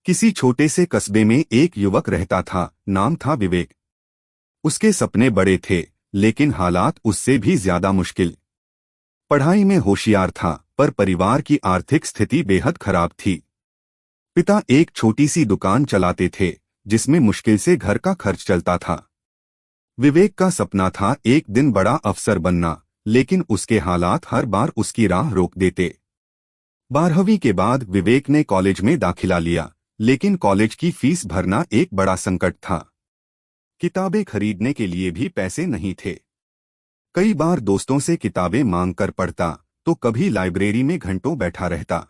किसी छोटे से कस्बे में एक युवक रहता था। नाम था विवेक। उसके सपने बड़े थे, लेकिन हालात उससे भी ज्यादा मुश्किल। पढ़ाई में होशियार था, पर परिवार की आर्थिक स्थिति बेहद खराब थी। पिता एक छोटी सी दुकान चलाते थे, जिसमें मुश्किल से घर का खर्च चलता था। विवेक का सपना था एक दिन बड़ा अफसर बनना, लेकिन उसके हालात हर बार उसकी राह रोक देते। 12वीं के बाद विवेक ने कॉलेज में दाखिला लिया, लेकिन कॉलेज की फीस भरना एक बड़ा संकट था। किताबें खरीदने के लिए भी पैसे नहीं थे। कई बार दोस्तों से किताबें मांग कर पढ़ता, तो कभी लाइब्रेरी में घंटों बैठा रहता।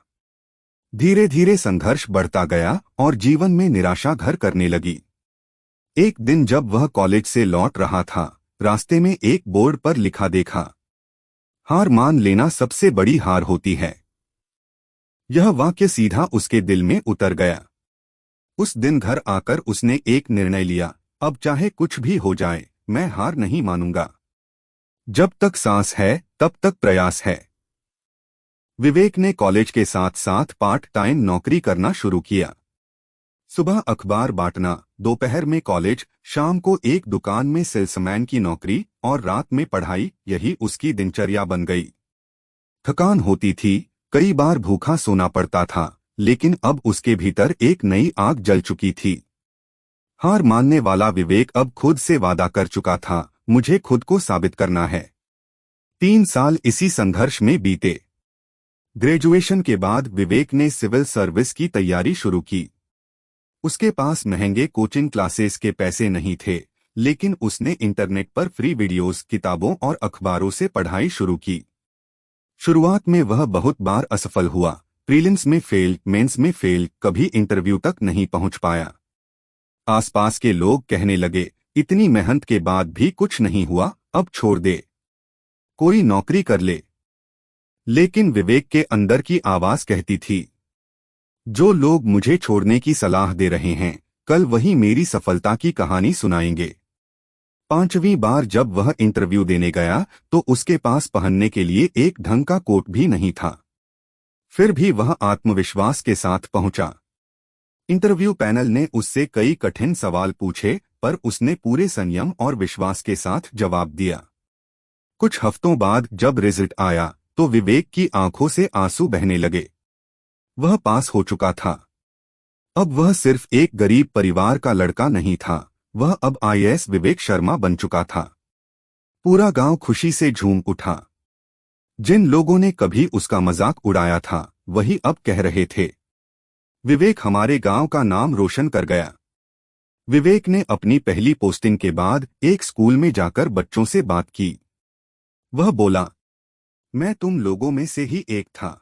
धीरे धीरे संघर्ष बढ़ता गया और जीवन में निराशा घर करने लगी। एक दिन जब वह कॉलेज से लौट रहा था, रास्ते में एक बोर्ड पर लिखा देखा, हार मान लेना सबसे बड़ी हार होती है। यह वाक्य सीधा उसके दिल में उतर गया। उस दिन घर आकर उसने एक निर्णय लिया, अब चाहे कुछ भी हो जाए, मैं हार नहीं मानूंगा। जब तक सांस है तब तक प्रयास है। विवेक ने कॉलेज के साथ साथ पार्ट टाइम नौकरी करना शुरू किया। सुबह अखबार बांटना, दोपहर में कॉलेज, शाम को एक दुकान में सेल्समैन की नौकरी और रात में पढ़ाई, यही उसकी दिनचर्या बन गई। थकान होती थी, कई बार भूखा सोना पड़ता था, लेकिन अब उसके भीतर एक नई आग जल चुकी थी। हार मानने वाला विवेक अब खुद से वादा कर चुका था, मुझे खुद को साबित करना है। 3 साल इसी संघर्ष में बीते। ग्रेजुएशन के बाद विवेक ने सिविल सर्विस की तैयारी शुरू की। उसके पास महंगे कोचिंग क्लासेस के पैसे नहीं थे, लेकिन उसने इंटरनेट पर फ्री वीडियोस, किताबों और अखबारों से पढ़ाई शुरू की। शुरुआत में वह बहुत बार असफल हुआ, प्रीलिम्स में फेल, मेंस में फेल, कभी इंटरव्यू तक नहीं पहुंच पाया। आसपास के लोग कहने लगे, इतनी मेहनत के बाद भी कुछ नहीं हुआ, अब छोड़ दे, कोई नौकरी कर ले। लेकिन विवेक के अंदर की आवाज कहती थी, जो लोग मुझे छोड़ने की सलाह दे रहे हैं, कल वही मेरी सफलता की कहानी सुनाएंगे। 5वीं बार जब वह इंटरव्यू देने गया, तो उसके पास पहनने के लिए एक ढंग का कोट भी नहीं था। फिर भी वह आत्मविश्वास के साथ पहुंचा। इंटरव्यू पैनल ने उससे कई कठिन सवाल पूछे, पर उसने पूरे संयम और विश्वास के साथ जवाब दिया। कुछ हफ्तों बाद जब रिजल्ट आया, तो विवेक की आंखों से आंसू बहने लगे। वह पास हो चुका था। अब वह सिर्फ एक गरीब परिवार का लड़का नहीं था, वह अब आईएएस विवेक शर्मा बन चुका था। पूरा गांव खुशी से झूम उठा। जिन लोगों ने कभी उसका मजाक उड़ाया था, वही अब कह रहे थे, विवेक हमारे गांव का नाम रोशन कर गया। विवेक ने अपनी पहली पोस्टिंग के बाद एक स्कूल में जाकर बच्चों से बात की। वह बोला, मैं तुम लोगों में से ही एक था।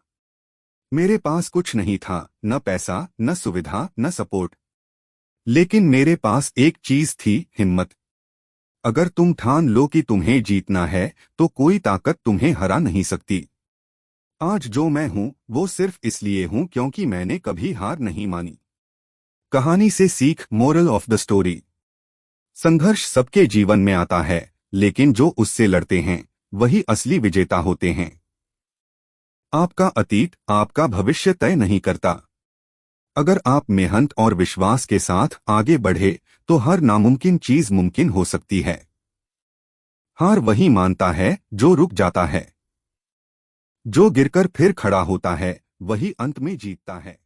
मेरे पास कुछ नहीं था, न पैसा, न सुविधा, न सपोर्ट, लेकिन मेरे पास एक चीज थी, हिम्मत। अगर तुम ठान लो कि तुम्हें जीतना है, तो कोई ताकत तुम्हें हरा नहीं सकती। आज जो मैं हूं, वो सिर्फ इसलिए हूं क्योंकि मैंने कभी हार नहीं मानी। कहानी से सीख, मोरल ऑफ द स्टोरी। संघर्ष सबके जीवन में आता है, लेकिन जो उससे लड़ते हैं, वही असली विजेता होते हैं। आपका अतीत आपका भविष्य तय नहीं करता। अगर आप मेहनत और विश्वास के साथ आगे बढ़े, तो हर नामुमकिन चीज मुमकिन हो सकती है। हार वही मानता है जो रुक जाता है। जो गिरकर फिर खड़ा होता है, वही अंत में जीतता है।